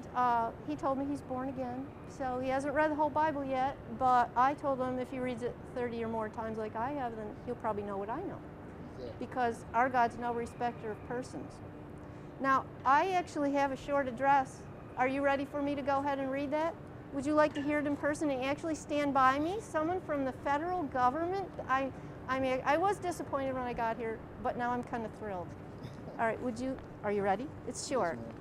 and he told me he's born again. So he hasn't read the whole Bible yet, but I told him if he reads it 30 or more times like I have, then he'll probably know what I know. Yeah. Because our God's no respecter of persons. Now, I actually have a short address. Are you ready for me to go ahead and read that? Would you like to hear it in person and actually stand by me? Someone from the federal government? I mean, I was disappointed when I got here, but now I'm kind of thrilled. All right, are you ready? It's short. Yes,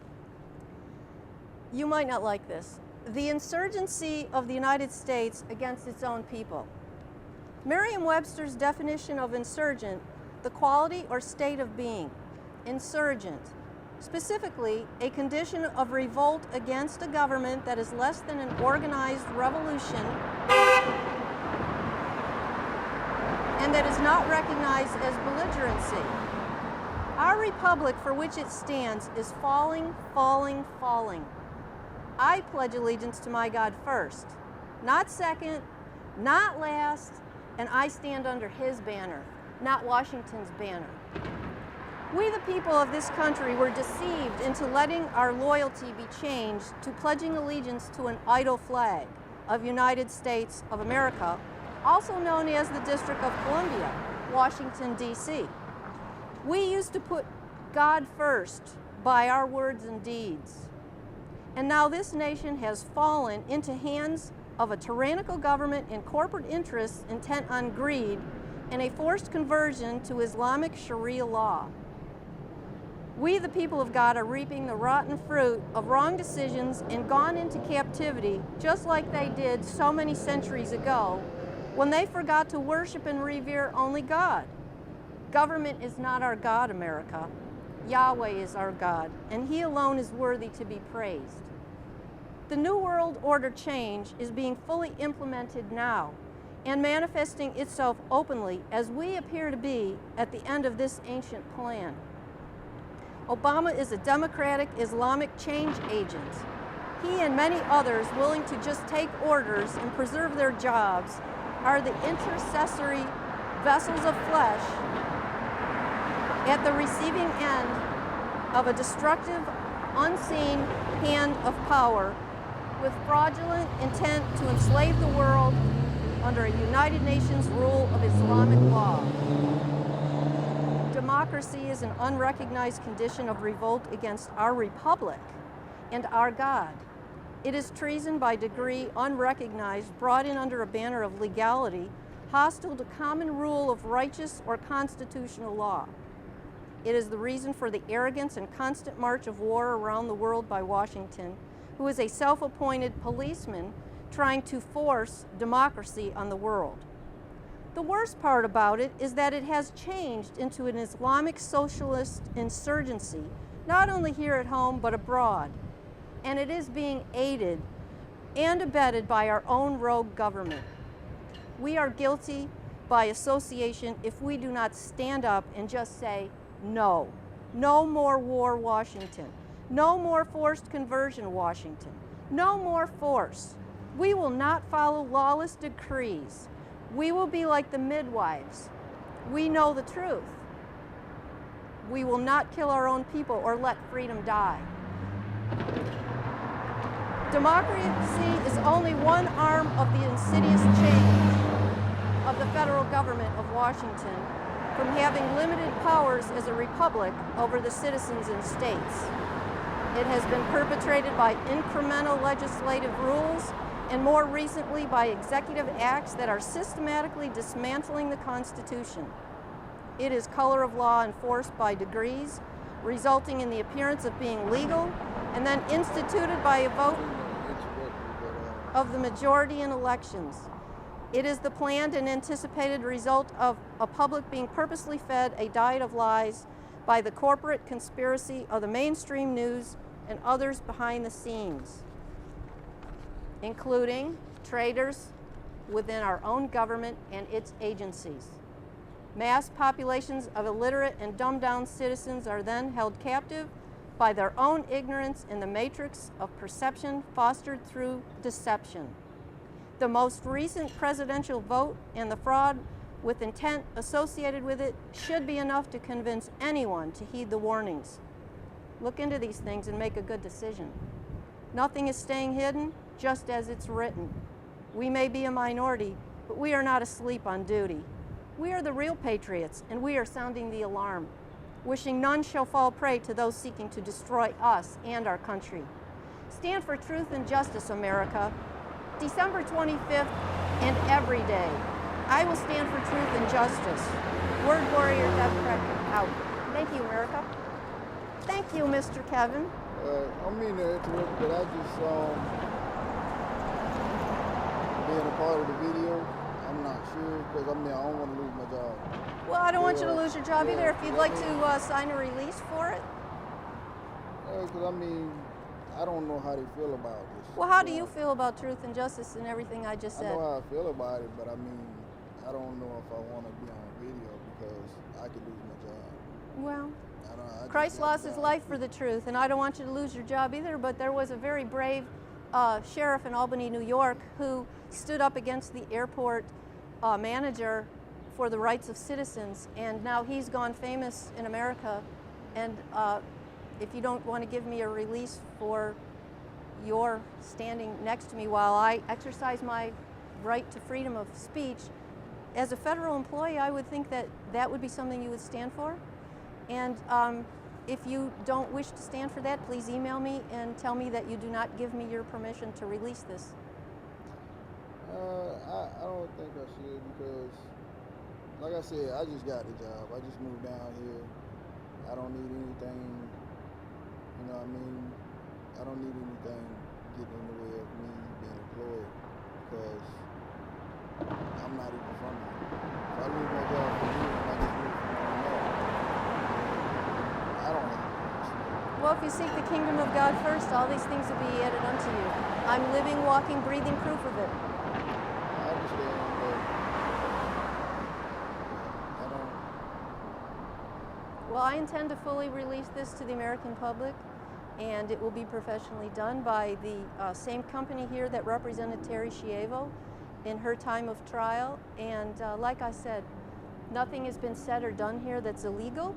You might not like this. The insurgency of the United States against its own people. Merriam-Webster's definition of insurgent, the quality or state of being. Insurgent, specifically a condition of revolt against a government that is less than an organized revolution and that is not recognized as belligerency. Our republic for which it stands is falling, falling, falling. I pledge allegiance to my God first, not second, not last, and I stand under his banner, not Washington's banner. We, the people of this country, were deceived into letting our loyalty be changed to pledging allegiance to an idol flag of United States of America, also known as the District of Columbia, Washington, D.C. We used to put God first by our words and deeds. And now this nation has fallen into hands of a tyrannical government and corporate interests intent on greed and a forced conversion to Islamic Sharia law. We, the people of God, are reaping the rotten fruit of wrong decisions and gone into captivity, just like they did so many centuries ago, when they forgot to worship and revere only God. Government is not our God, America. Yahweh is our God, and He alone is worthy to be praised. The New World Order change is being fully implemented now and manifesting itself openly as we appear to be at the end of this ancient plan. Obama is a democratic Islamic change agent. He and many others willing to just take orders and preserve their jobs are the intercessory vessels of flesh at the receiving end of a destructive, unseen hand of power with fraudulent intent to enslave the world under a United Nations rule of Islamic law. Democracy is an unrecognized condition of revolt against our republic and our God. It is treason by degree unrecognized, brought in under a banner of legality, hostile to common rule of righteous or constitutional law. It is the reason for the arrogance and constant march of war around the world by Washington, who is a self-appointed policeman trying to force democracy on the world. The worst part about it is that it has changed into an Islamic socialist insurgency, not only here at home, but abroad. And it is being aided and abetted by our own rogue government. We are guilty by association if we do not stand up and just say, no. No more war, Washington. No more forced conversion, Washington. No more force. We will not follow lawless decrees. We will be like the midwives. We know the truth. We will not kill our own people or let freedom die. Democracy is only one arm of the insidious change of the federal government of Washington from having limited powers as a republic over the citizens and states. It has been perpetrated by incremental legislative rules and more recently by executive acts that are systematically dismantling the Constitution. It is color of law enforced by degrees, resulting in the appearance of being legal, and then instituted by a vote of the majority in elections. It is the planned and anticipated result of a public being purposely fed a diet of lies by the corporate conspiracy of the mainstream news and others behind the scenes, including traitors within our own government and its agencies. Mass populations of illiterate and dumbed-down citizens are then held captive by their own ignorance in the matrix of perception fostered through deception. The most recent presidential vote and the fraud with intent associated with it should be enough to convince anyone to heed the warnings. Look into these things and make a good decision. Nothing is staying hidden, just as it's written. We may be a minority, but we are not asleep on duty. We are the real patriots, and we are sounding the alarm, wishing none shall fall prey to those seeking to destroy us and our country. Stand for truth and justice, America. December 25th and every day, I will stand for truth and justice. Word Warrior Democrat out. Thank you, America. Thank you, Mr. Kevin. I mean to interrupt, but I just being a part of the video, I'm not sure, because I mean I don't want to lose my job. Well, I don't want you to lose your job either. If you'd like to sign a release for it. Because I mean, I don't know how they feel about this. Well, how do you feel about truth and justice and everything I just said? I know how I feel about it, but I mean, I don't know if I want to be on video because I could lose my job. Well, Christ lost his life for the truth, and I don't want you to lose your job either, but there was a very brave sheriff in Albany, New York, who stood up against the airport manager for the rights of citizens, and now he's gone famous in America. And if you don't want to give me a release for your standing next to me while I exercise my right to freedom of speech, as a federal employee, I would think that that would be something you would stand for. And if you don't wish to stand for that, please email me and tell me that you do not give me your permission to release this. I don't think I should, because, like I said, I just got the job. I just moved down here. I don't need anything, you know what I mean? I don't need anything getting in the way of me being employed, because I'm not even from here. If I lose my job from here, I just move from there. I don't know. Well, if you seek the kingdom of God first, all these things will be added unto you. I'm living, walking, breathing proof of it. I understand, but I don't. Well, I intend to fully release this to the American public, and it will be professionally done by the same company here that represented Terry Schiavo in her time of trial. And like I said, nothing has been said or done here that's illegal.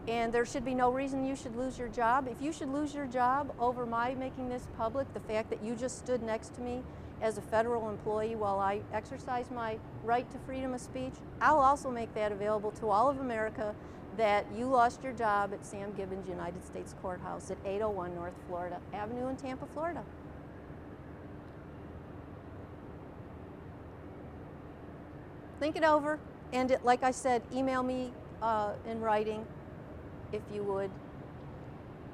And there should be no reason you should lose your job. If you should lose your job over my making this public, the fact that you just stood next to me as a federal employee while I exercise my right to freedom of speech, I'll also make that available to all of America, that you lost your job at Sam Gibbons United States Courthouse at 801 North Florida Avenue in Tampa, Florida. Think it over, and like I said, email me in writing if you would.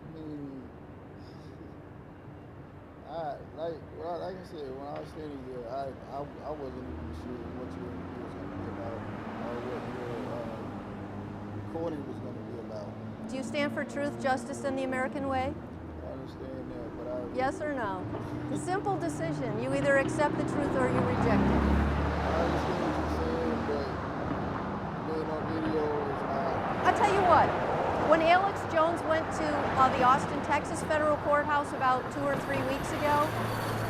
I mean, like I said, when I was standing here, I wasn't even sure what your review was going to be about, or what your recording was going to be about. Do you stand for truth, justice, and the American way? I understand that, but Yes or no? The simple decision. You either accept the truth or you reject it. I understand what you're saying, but being on video is not. I'll tell you what. When Alex Jones went to the Austin, Texas federal courthouse about 2 or 3 weeks ago,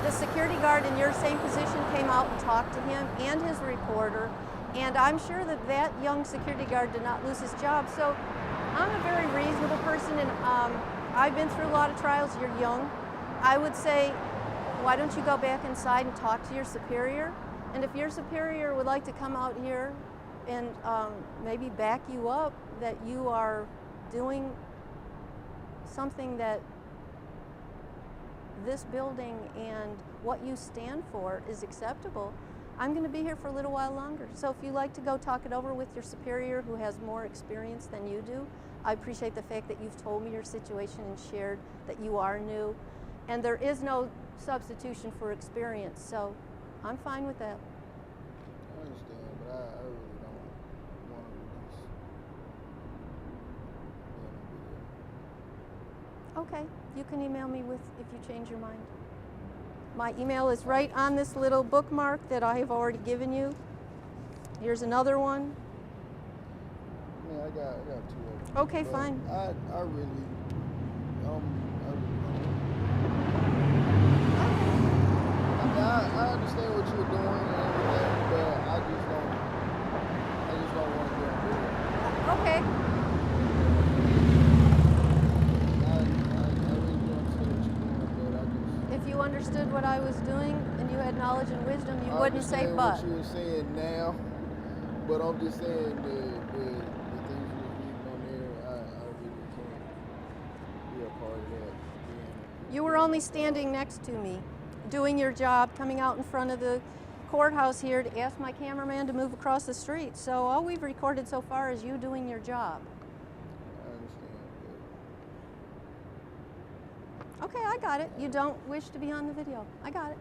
the security guard in your same position came out and talked to him and his reporter, and I'm sure that that young security guard did not lose his job. So I'm a very reasonable person, and I've been through a lot of trials. You're young. I would say, why don't you go back inside and talk to your superior? And if your superior would like to come out here and maybe back you up that you are doing something that this building and what you stand for is acceptable, I'm going to be here for a little while longer. So if you'd like to go talk it over with your superior who has more experience than you do, I appreciate the fact that you've told me your situation and shared that you are new. And there is no substitution for experience, so I'm fine with that. I understand, but I really don't want to release being on video. Okay, you can email me with if you change your mind. My email is right on this little bookmark that I have already given you. Here's another one. I mean, I got 2 of them. Okay, but fine. I really don't. I understand what you're doing and everything, but I just don't want to be on video. Okay. I really don't understand what you're doing, but you understood what I was doing and you had knowledge and wisdom, you wouldn't say but. I understand what you're saying now, but I'm just saying the things you were reading on there, I really can't be a part of that. You were only standing next to me, doing your job, coming out in front of the courthouse here to ask my cameraman to move across the street. So all we've recorded so far is you doing your job. I understand. Okay, I got it. You don't wish to be on the video. I got it.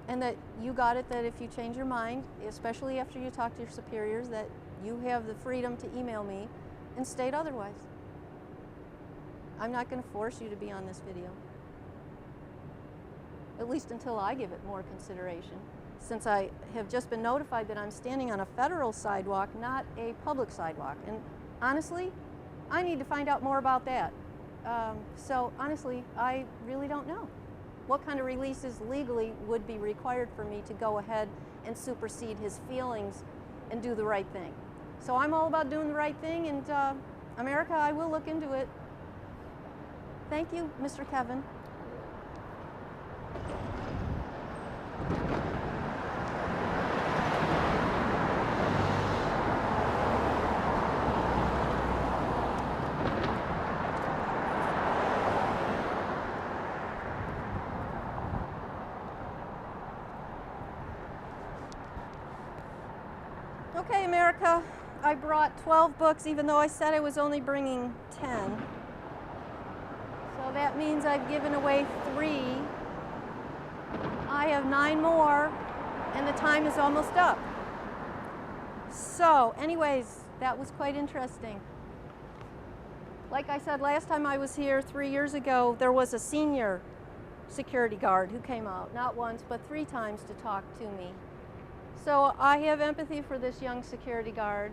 And that you got it that if you change your mind, especially after you talk to your superiors, that you have the freedom to email me and state otherwise. I'm not going to force you to be on this video. At least until I give it more consideration, since I have just been notified that I'm standing on a federal sidewalk, not a public sidewalk. And honestly, I need to find out more about that. So honestly, I really don't know what kind of releases legally would be required for me to go ahead and supersede his feelings and do the right thing. So I'm all about doing the right thing, and America, I will look into it. Thank you, Mr. Kevin. Okay, America, I brought 12 books, even though I said I was only bringing 10. So that means I've given away 3. I have 9 more, and the time is almost up. So, anyways, that was quite interesting. Like I said, last time I was here 3 years ago, there was a senior security guard who came out, not once, but 3 times to talk to me. So I have empathy for this young security guard.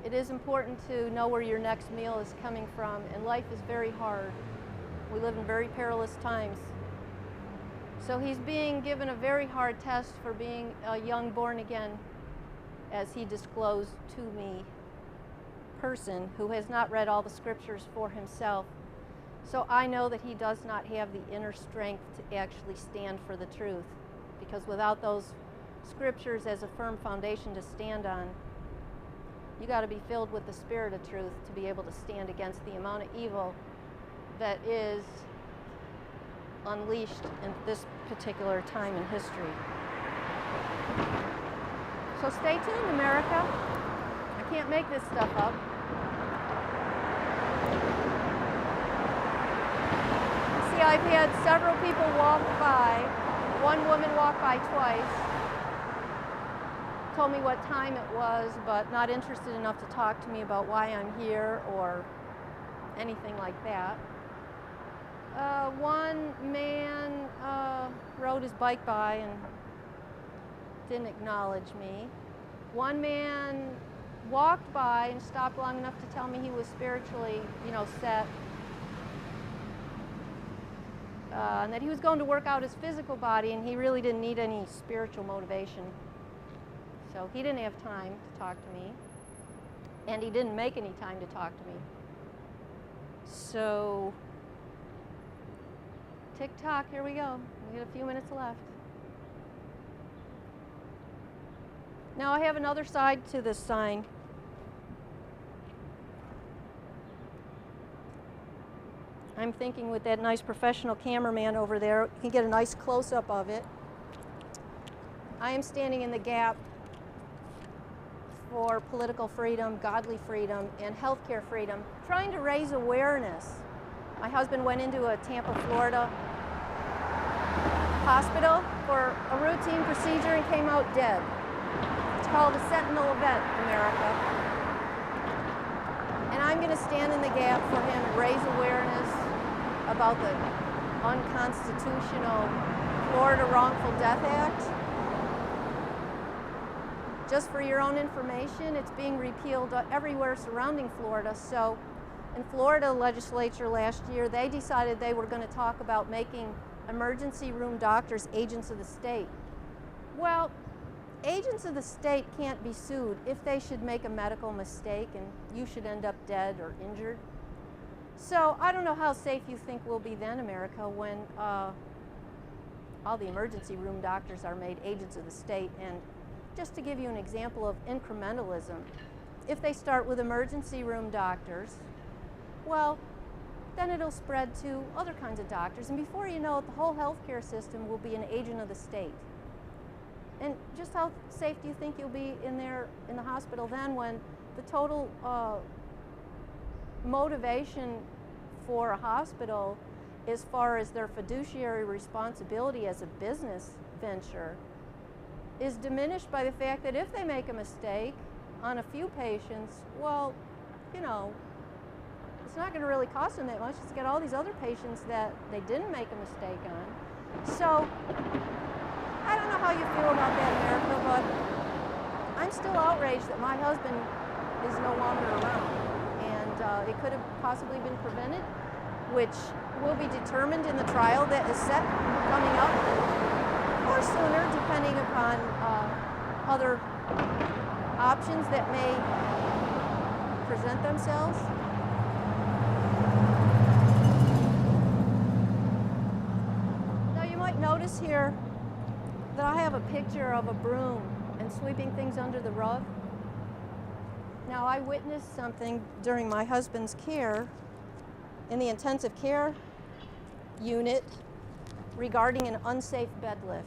It is important to know where your next meal is coming from, and life is very hard. We live in very perilous times. So he's being given a very hard test for being a young born-again, as he disclosed to me, person who has not read all the scriptures for himself. So I know that he does not have the inner strength to actually stand for the truth, because without those scriptures as a firm foundation to stand on, you got to be filled with the spirit of truth to be able to stand against the amount of evil that is unleashed in this particular time in history. So stay tuned, America. I can't make this stuff up. See, I've had several people walk by. One woman walked by twice. Told me what time it was, but not interested enough to talk to me about why I'm here or anything like that. One man rode his bike by and didn't acknowledge me. One man walked by and stopped long enough to tell me he was spiritually, set. And that he was going to work out his physical body, and he really didn't need any spiritual motivation. So he didn't have time to talk to me, and he didn't make any time to talk to me. So, tick-tock, here we go. We got a few minutes left. Now I have another side to this sign. I'm thinking with that nice professional cameraman over there, you can get a nice close-up of it. I am standing in the gap for political freedom, godly freedom, and healthcare freedom, trying to raise awareness. My husband went into a Tampa, Florida hospital for a routine procedure and came out dead. It's called a sentinel event, America. And I'm going to stand in the gap for him and raise awareness about the unconstitutional Florida Wrongful Death Act. Just for your own information, it's being repealed everywhere surrounding Florida. So in Florida legislature last year, they decided they were going to talk about making emergency room doctors agents of the state. Well, agents of the state can't be sued if they should make a medical mistake and you should end up dead or injured. So I don't know how safe you think we'll be then, America, when all the emergency room doctors are made agents of the state. And just to give you an example of incrementalism, if they start with emergency room doctors, well, then it'll spread to other kinds of doctors. And before you know it, the whole healthcare system will be an agent of the state. And just how safe do you think you'll be in the hospital then, when the total motivation for a hospital as far as their fiduciary responsibility as a business venture is diminished by the fact that if they make a mistake on a few patients, well, you know, it's not going to really cost them that much to get all these other patients that they didn't make a mistake on. So I don't know how you feel about that, America, but I'm still outraged that my husband is no longer around. And it could have possibly been prevented, which will be determined in the trial that is set coming up, or sooner, depending upon other options that may present themselves. Now you might notice here that I have a picture of a broom and sweeping things under the rug. Now I witnessed something during my husband's care in the intensive care unit regarding an unsafe bed lift.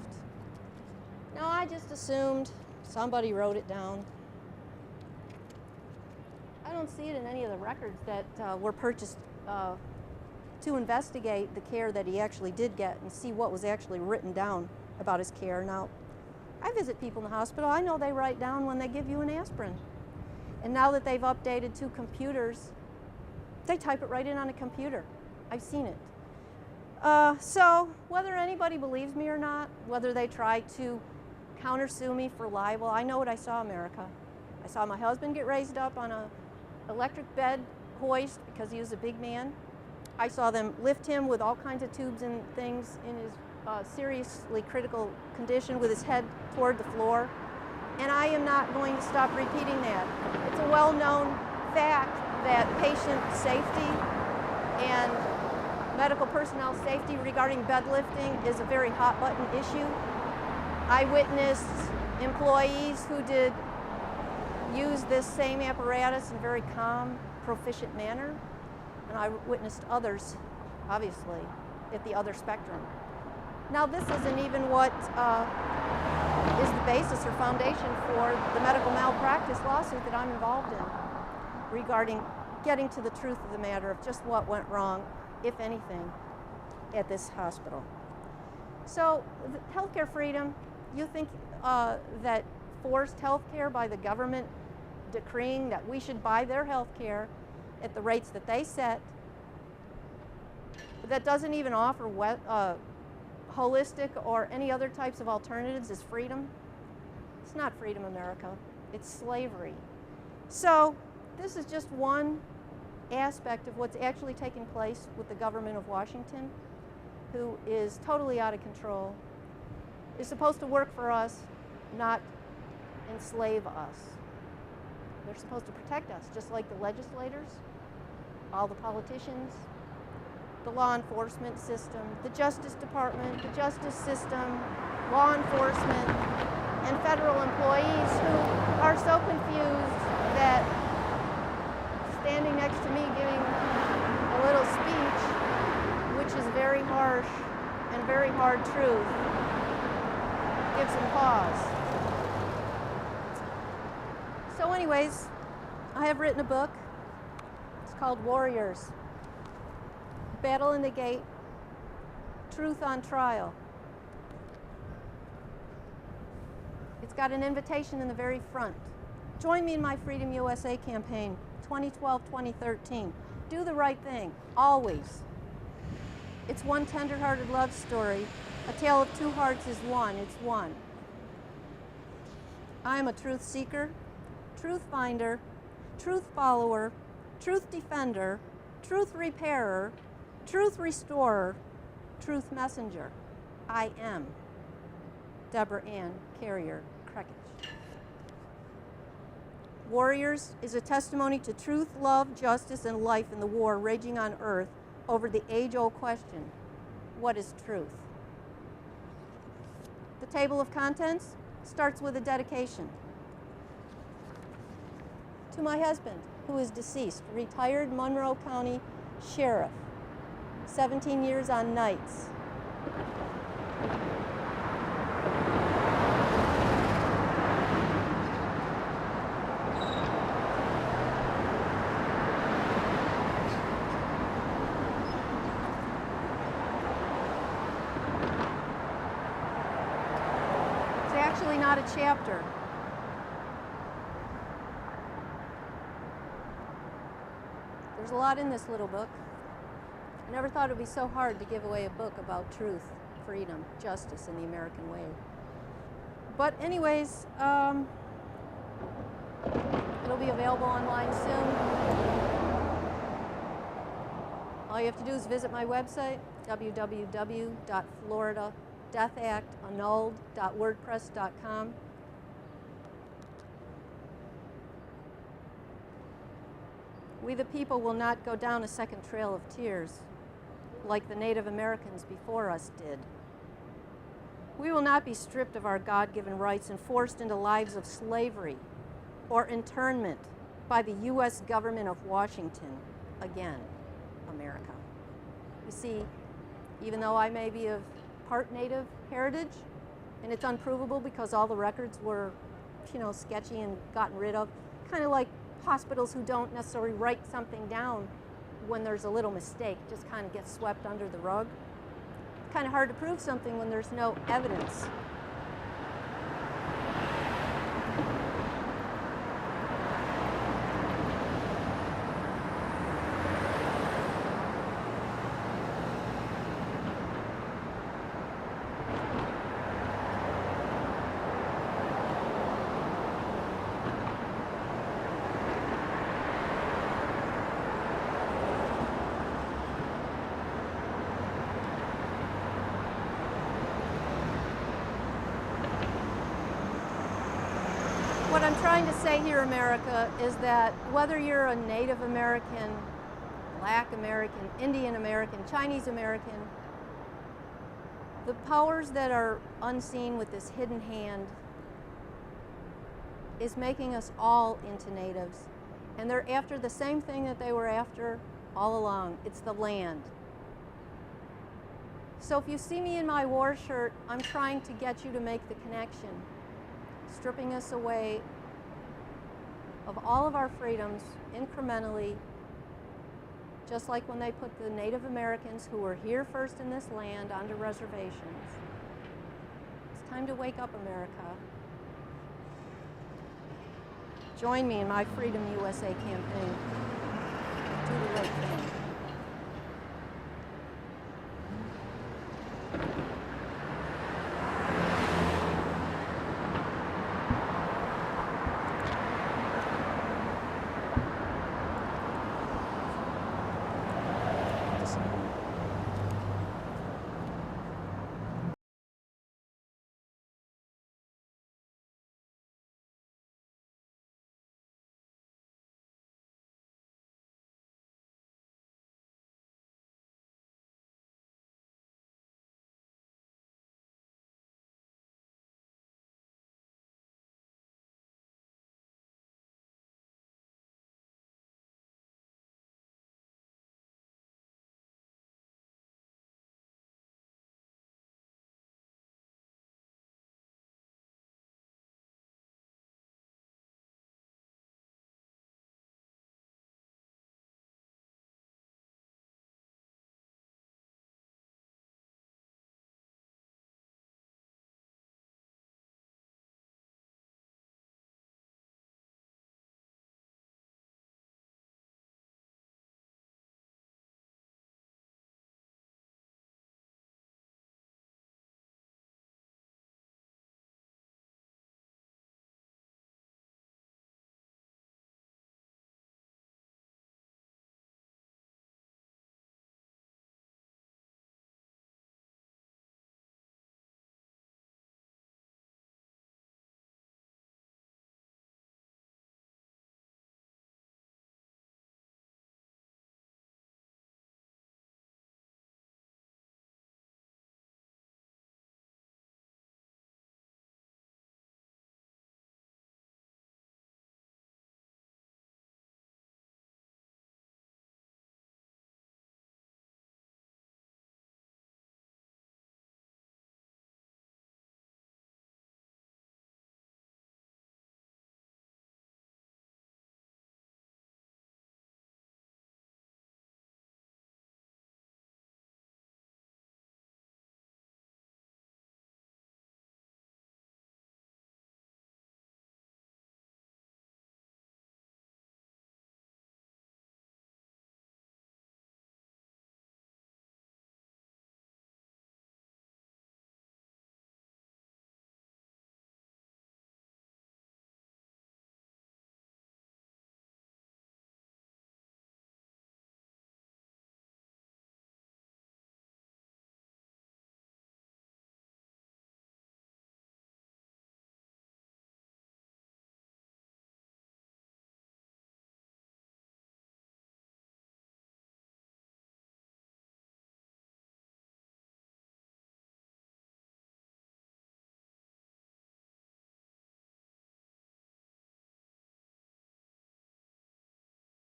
Now I just assumed somebody wrote it down. I don't see it in any of the records that were purchased to investigate the care that he actually did get and see what was actually written down about his care. Now, I visit people in the hospital. I know they write down when they give you an aspirin. And now that they've updated to computers, they type it right in on a computer. I've seen it. So whether anybody believes me or not, whether they try to countersue me for libel, I know what I saw, America. I saw my husband get raised up on a electric bed hoist because he was a big man. I saw them lift him with all kinds of tubes and things in his seriously critical condition with his head toward the floor. And I am not going to stop repeating that. It's a well-known fact that patient safety and medical personnel safety regarding bed lifting is a very hot-button issue. I witnessed employees who did use this same apparatus in a very calm, proficient manner, and I witnessed others, obviously, at the other spectrum. Now, this isn't even what is the basis or foundation for the medical malpractice lawsuit that I'm involved in regarding getting to the truth of the matter of just what went wrong, if anything, at this hospital. So, healthcare freedom, you think that forced healthcare by the government decreeing that we should buy their healthcare at the rates that they set, that doesn't even offer holistic or any other types of alternatives is freedom? It's not freedom, America. It's slavery. So this is just one aspect of what's actually taking place with the government of Washington, who is totally out of control, is supposed to work for us, not enslave us. They're supposed to protect us, just like the legislators, all the politicians, the law enforcement system, the Justice Department, the justice system, law enforcement, and federal employees who are so confused that standing next to me giving a little speech, which is very harsh and very hard truth, gives them pause. So anyways, I have written a book. It's called Warriors. Battle in the Gate, Truth on Trial. It's got an invitation in the very front. Join me in my Freedom USA campaign, 2012-2013. Do the right thing, always. It's one tender-hearted love story. A tale of two hearts is one, it's one. I am a truth seeker, truth finder, truth follower, truth defender, truth repairer, truth restorer, truth messenger. I am Deborah Ann Carrier Krekich. Warriors is a testimony to truth, love, justice, and life in the war raging on earth over the age-old question, what is truth? The table of contents starts with a dedication. To my husband, who is deceased, retired Monroe County Sheriff, 17 years on nights. It's actually not a chapter. There's a lot in this little book. I never thought it would be so hard to give away a book about truth, freedom, justice, and the American way. But anyways, it'll be available online soon. All you have to do is visit my website, www.floridadeathactannulled.wordpress.com. We the people will not go down a second trail of tears like the Native Americans before us did. We will not be stripped of our God-given rights and forced into lives of slavery or internment by the U.S. government of Washington again, America. You see, even though I may be of part Native heritage, and it's unprovable because all the records were, sketchy and gotten rid of, kind of like hospitals who don't necessarily write something down when there's a little mistake, just kind of gets swept under the rug. It's kind of hard to prove something when there's no evidence. What I'm trying to say here, America, is that whether you're a Native American, Black American, Indian American, Chinese American, the powers that are unseen with this hidden hand is making us all into natives. And they're after the same thing that they were after all along. It's the land. So if you see me in my war shirt, I'm trying to get you to make the connection. Stripping us away of all of our freedoms incrementally, just like when they put the Native Americans who were here first in this land onto reservations. It's time to wake up, America. Join me in my Freedom USA campaign. Do the right thing.